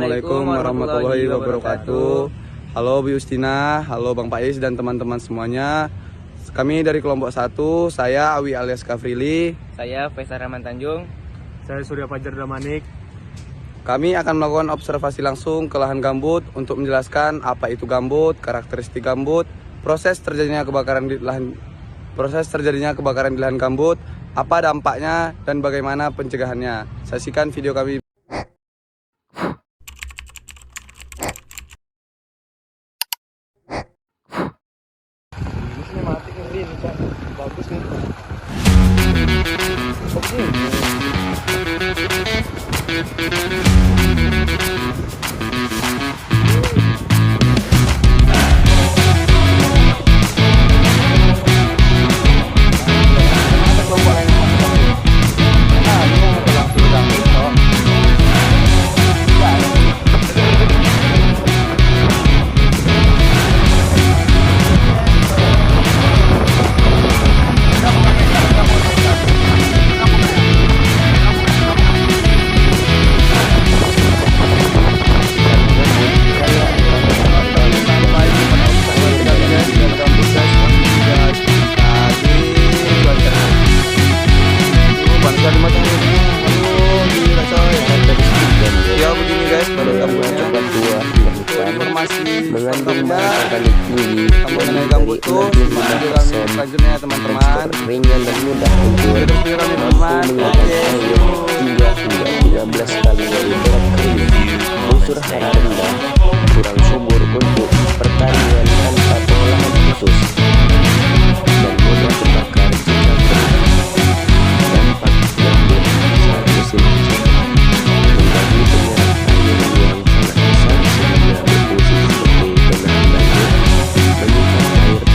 Assalamualaikum warahmatullahi wabarakatuh. Halo Bu Justina, halo Bang Pais dan teman-teman semuanya. Kami dari kelompok 1, saya Awi alias Kafrili. Saya Faisal Rahman Tanjung. Saya Surya Fajar Damanik. Kami akan melakukan observasi langsung ke lahan gambut untuk menjelaskan apa itu gambut, karakteristik gambut, proses terjadinya kebakaran di lahan gambut, apa dampaknya dan bagaimana pencegahannya. Saksikan video kami. Mati ini bagus nih. Mengandung bahan organik tinggi mengenai gambut tuh selanjutnya teman-teman ringan dan mudah untuk mampu mengeluarkan air 3 hingga 13 kali dari berat kering, unsur hara rendah, kurang subur untuk pertanian tanpa pengolahan khusus, dan mudah terbakar jika kering. Dampak gambut saat musim hujan membagi penyerap air yang sangat besar sehingga berfungsi sebagai penahan banjir, menyimpan air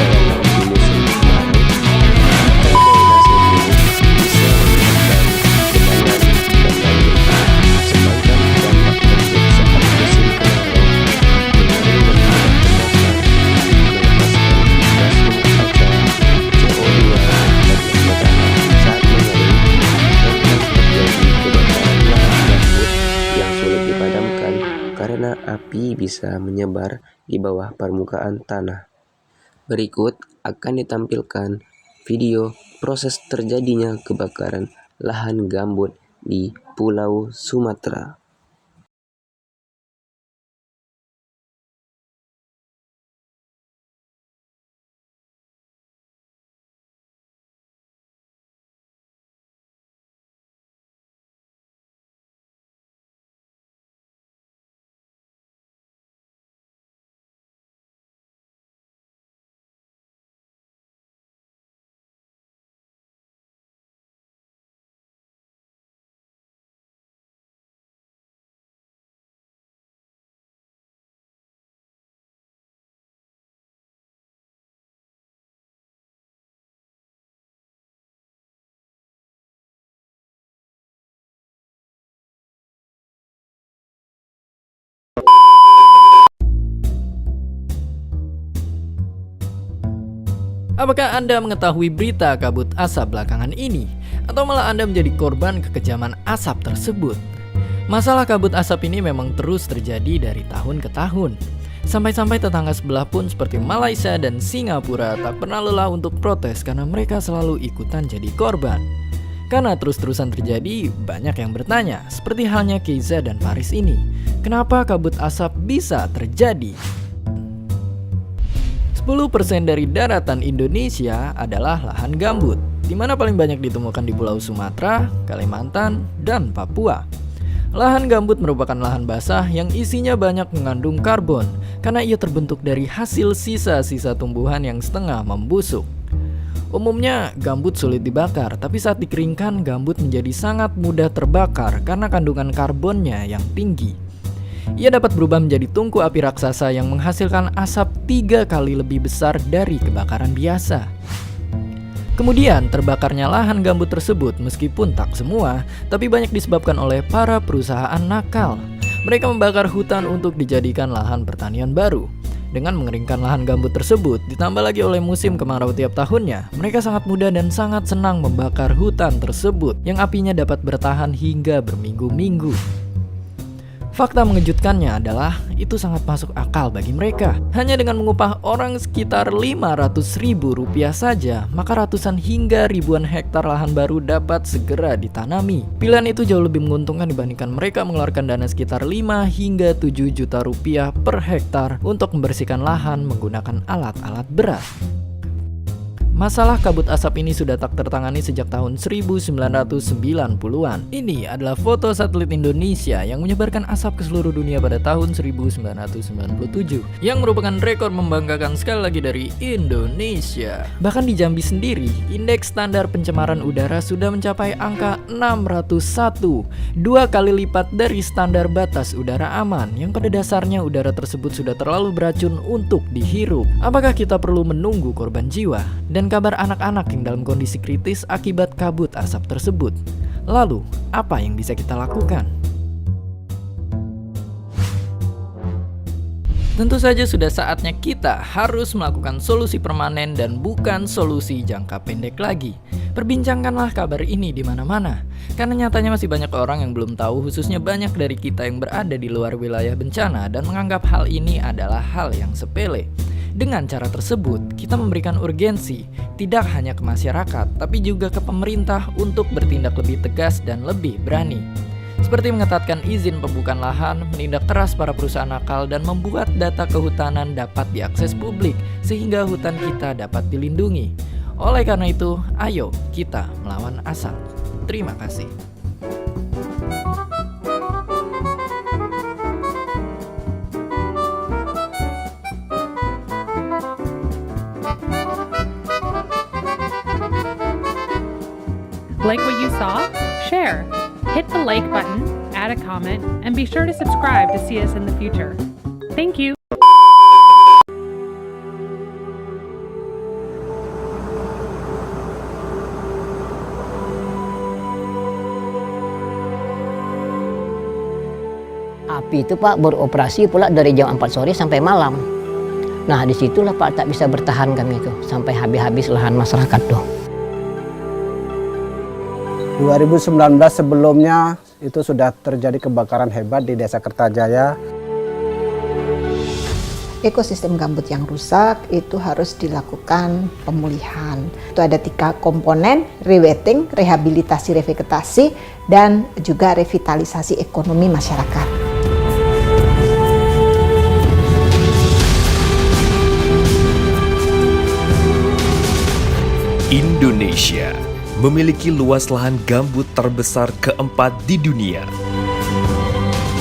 tanah untuk cadangan di musim kemarau. Drainase ini bisa menyebabkan genangan dan banjir, sedangkan dampak gambut saat musim kemarau mengalir dan mudah terbakar, melepaskan gas rumah kaca, CO2 dan metana saat mengering, rentan terjadi kebakaran lahan gambut yang sulit dipadamkan karena api bisa menyebar di bawah permukaan tanah. Berikut akan ditampilkan video proses terjadinya kebakaran lahan gambut di Pulau Sumatera. Apakah Anda mengetahui berita kabut asap belakangan ini? Atau malah Anda menjadi korban kekejaman asap tersebut? Masalah kabut asap ini memang terus terjadi dari tahun ke tahun. Sampai-sampai tetangga sebelah pun seperti Malaysia dan Singapura tak pernah lelah untuk protes karena mereka selalu ikutan jadi korban. Karena terus-terusan terjadi, banyak yang bertanya, seperti halnya Keiza dan Faris ini. Kenapa kabut asap bisa terjadi? 10% dari daratan Indonesia adalah lahan gambut, di mana paling banyak ditemukan di Pulau Sumatera, Kalimantan, dan Papua. Lahan gambut merupakan lahan basah yang isinya banyak mengandung karbon, karena ia terbentuk dari hasil sisa-sisa tumbuhan yang setengah membusuk. Umumnya, gambut sulit dibakar, tapi saat dikeringkan, gambut menjadi sangat mudah terbakar karena kandungan karbonnya yang tinggi. Ia dapat berubah menjadi tungku api raksasa yang menghasilkan asap 3 kali lebih besar dari kebakaran biasa. Kemudian terbakarnya lahan gambut tersebut meskipun tak semua, tapi banyak disebabkan oleh para perusahaan nakal. Mereka membakar hutan untuk dijadikan lahan pertanian baru. Dengan mengeringkan lahan gambut tersebut, ditambah lagi oleh musim kemarau tiap tahunnya, mereka sangat mudah dan sangat senang membakar hutan tersebut yang apinya dapat bertahan hingga berminggu-minggu. Fakta mengejutkannya adalah itu sangat masuk akal bagi mereka. Hanya dengan mengupah orang sekitar Rp500.000 saja, maka ratusan hingga ribuan hektar lahan baru dapat segera ditanami. Pilihan itu jauh lebih menguntungkan dibandingkan mereka mengeluarkan dana sekitar 5 hingga 7 juta rupiah per hektar untuk membersihkan lahan menggunakan alat-alat berat. Masalah kabut asap ini sudah tak tertangani sejak tahun 1990-an. Ini adalah foto satelit Indonesia yang menyebarkan asap ke seluruh dunia pada tahun 1997, yang merupakan rekor membanggakan sekali lagi dari Indonesia. Bahkan di Jambi sendiri, indeks standar pencemaran udara sudah mencapai angka 601, 2 kali lipat dari standar batas udara aman, yang pada dasarnya udara tersebut sudah terlalu beracun untuk dihirup. Apakah kita perlu menunggu korban jiwa dan kabar anak-anak yang dalam kondisi kritis akibat kabut asap tersebut? Lalu, apa yang bisa kita lakukan? Tentu saja sudah saatnya kita harus melakukan solusi permanen dan bukan solusi jangka pendek lagi. Perbincangkanlah kabar ini di mana-mana, karena nyatanya masih banyak orang yang belum tahu, khususnya banyak dari kita yang berada di luar wilayah bencana dan menganggap hal ini adalah hal yang sepele. Dengan cara tersebut, kita memberikan urgensi tidak hanya ke masyarakat, tapi juga ke pemerintah untuk bertindak lebih tegas dan lebih berani. Seperti mengetatkan izin pembukaan lahan, menindak keras para perusahaan nakal, dan membuat data kehutanan dapat diakses publik, sehingga hutan kita dapat dilindungi. Oleh karena itu, ayo kita melawan asap. Terima kasih. Like what you saw? Share. Hit the like button, add a comment, and be sure to subscribe to see us in the future. Thank you. Api itu Pak beroperasi pula dari jam 4 sore sampai malam. Nah disitulah Pak tak bisa bertahan kami itu sampai habis-habis lahan masyarakat tuh. 2019 sebelumnya itu sudah terjadi kebakaran hebat di Desa Kertajaya. Ekosistem gambut yang rusak itu harus dilakukan pemulihan. Itu ada 3 komponen: rewetting, rehabilitasi revegetasi, dan juga revitalisasi ekonomi masyarakat. Indonesia memiliki luas lahan gambut terbesar keempat di dunia.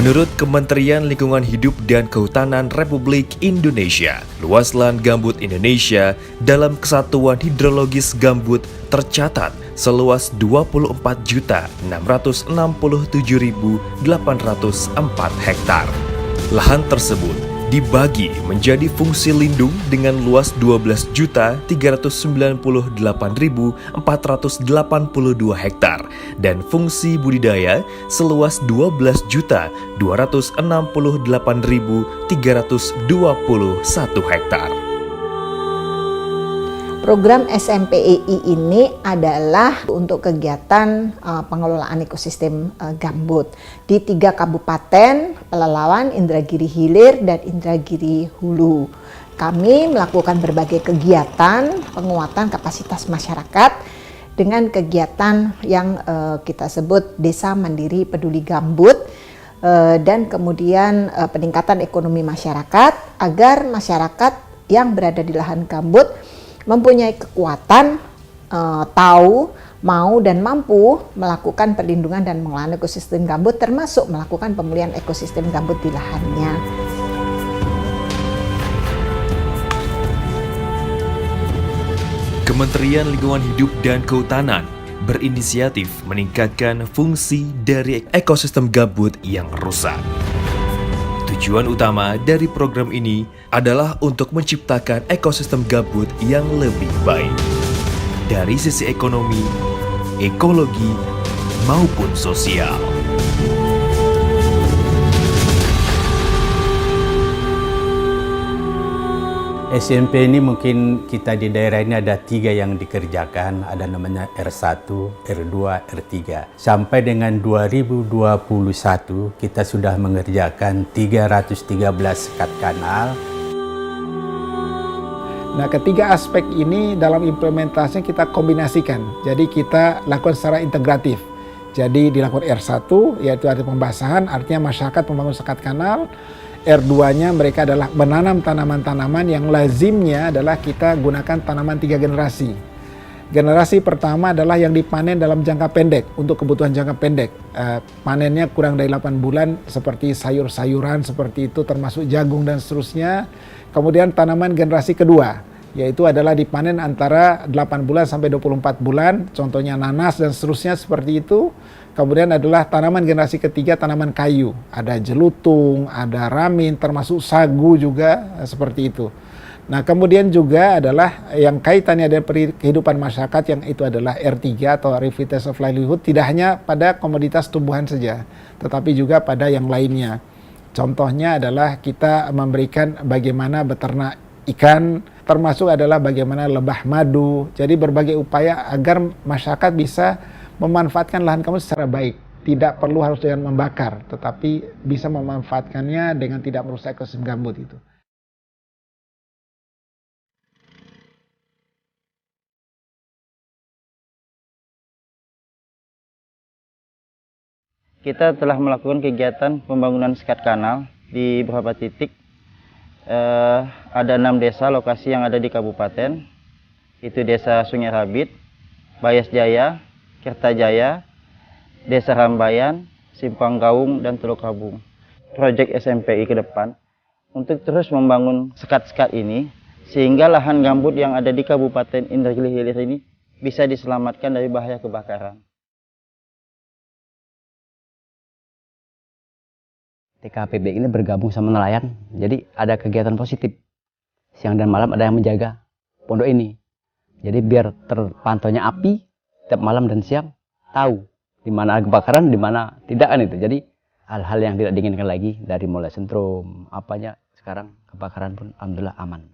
Menurut Kementerian Lingkungan Hidup dan Kehutanan Republik Indonesia, luas lahan gambut Indonesia dalam Kesatuan Hidrologis Gambut tercatat seluas 24.667.804 hektar. Lahan tersebut dibagi menjadi fungsi lindung dengan luas 12.398.482 hektar dan fungsi budidaya seluas 12.268.321 hektar. Program SMPEI ini adalah untuk kegiatan pengelolaan ekosistem gambut di 3 kabupaten, Pelalawan, Indragiri Hilir, dan Indragiri Hulu. Kami melakukan berbagai kegiatan penguatan kapasitas masyarakat dengan kegiatan yang kita sebut Desa Mandiri Peduli Gambut, dan kemudian peningkatan ekonomi masyarakat agar masyarakat yang berada di lahan gambut mempunyai kekuatan, tahu, mau, dan mampu melakukan perlindungan dan pengelolaan ekosistem gambut, termasuk melakukan pemulihan ekosistem gambut di lahannya. Kementerian Lingkungan Hidup dan Kehutanan berinisiatif meningkatkan fungsi dari ekosistem gambut yang rusak. Tujuan utama dari program ini adalah untuk menciptakan ekosistem gambut yang lebih baik dari sisi ekonomi, ekologi, maupun sosial. SMP ini mungkin kita di daerah ini ada 3 yang dikerjakan, ada namanya R1, R2, R3. Sampai dengan 2021 kita sudah mengerjakan 313 sekat kanal. Nah, ketiga aspek ini dalam implementasinya kita kombinasikan. Jadi kita lakukan secara integratif. Jadi dilakukan R1, yaitu ada pembasahan, artinya masyarakat membangun sekat kanal. R2-nya mereka adalah menanam tanaman-tanaman yang lazimnya adalah kita gunakan tanaman 3 generasi. Generasi pertama adalah yang dipanen dalam jangka pendek, untuk kebutuhan jangka pendek. Panennya kurang dari 8 bulan, seperti sayur-sayuran, seperti itu termasuk jagung dan seterusnya. Kemudian tanaman generasi kedua, yaitu adalah dipanen antara 8 bulan sampai 24 bulan, contohnya nanas dan seterusnya seperti itu. Kemudian adalah tanaman generasi ketiga, tanaman kayu. Ada jelutung, ada ramin, termasuk sagu juga seperti itu. Nah, kemudian juga adalah yang kaitannya dengan kehidupan masyarakat, yang itu adalah R3 atau Revitalize of Livelihood, tidak hanya pada komoditas tumbuhan saja, tetapi juga pada yang lainnya. Contohnya adalah kita memberikan bagaimana beternak ikan, termasuk adalah bagaimana lebah madu. Jadi berbagai upaya agar masyarakat bisa memanfaatkan lahan gambut secara baik. Tidak perlu harus dengan membakar, tetapi bisa memanfaatkannya dengan tidak merusak ekosistem gambut itu. Kita telah melakukan kegiatan pembangunan sekat kanal di beberapa titik. Ada 6 desa lokasi yang ada di kabupaten. Itu Desa Sungai Rabit, Bayas Jaya, Kertajaya, Desa Rambayan, Simpang Gaung, dan Teluk Kabung. Proyek SMPI ke depan untuk terus membangun sekat-sekat ini sehingga lahan gambut yang ada di Kabupaten Indragiri Hilir ini bisa diselamatkan dari bahaya kebakaran. TKPB ini bergabung sama nelayan, jadi ada kegiatan positif. Siang dan malam ada yang menjaga pondok ini. Jadi biar terpantaunya api tiap malam dan siang, tahu di mana kebakaran, di mana tidak kan itu. Jadi hal-hal yang tidak diinginkan lagi, dari mulai sentrum, apanya, sekarang kebakaran pun alhamdulillah aman.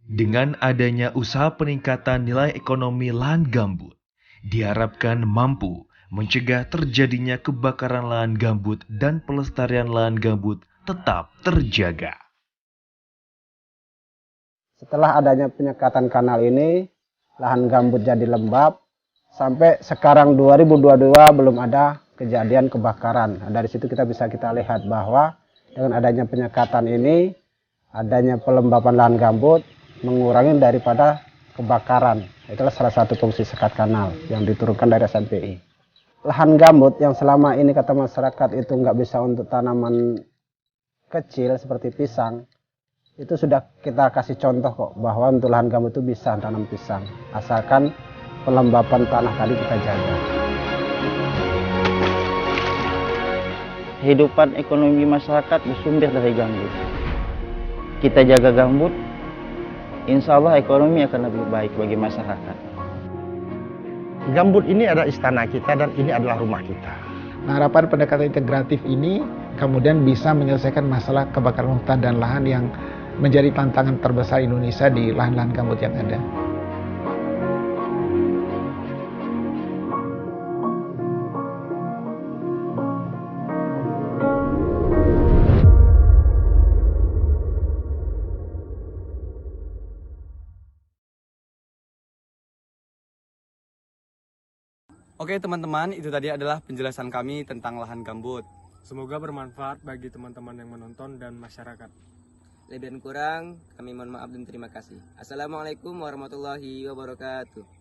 Dengan adanya usaha peningkatan nilai ekonomi lahan gambut, diharapkan mampu mencegah terjadinya kebakaran lahan gambut dan pelestarian lahan gambut tetap terjaga. Setelah adanya penyekatan kanal ini, lahan gambut jadi lembab. Sampai sekarang 2022 belum ada kejadian kebakaran. Nah, dari situ kita bisa lihat bahwa dengan adanya penyekatan ini, adanya pelembaban lahan gambut, mengurangi daripada kebakaran. Itulah salah satu fungsi sekat kanal yang diturunkan dari SMPI. Lahan gambut yang selama ini kata masyarakat itu nggak bisa untuk tanaman kecil seperti pisang, itu sudah kita kasih contoh kok bahwa untuk lahan gambut itu bisa tanam pisang, asalkan pelembaban tanah tadi kita jaga. Kehidupan ekonomi masyarakat bersumber dari gambut. Kita jaga gambut, insya Allah ekonomi akan lebih baik bagi masyarakat. Gambut ini adalah istana kita dan ini adalah rumah kita. Nah, harapan pendekatan integratif ini kemudian bisa menyelesaikan masalah kebakaran hutan dan lahan yang menjadi tantangan terbesar Indonesia di lahan-lahan gambut yang ada. Oke teman-teman, itu tadi adalah penjelasan kami tentang lahan gambut. Semoga bermanfaat bagi teman-teman yang menonton dan masyarakat. Lebih dan kurang, kami mohon maaf dan terima kasih. Assalamualaikum warahmatullahi wabarakatuh.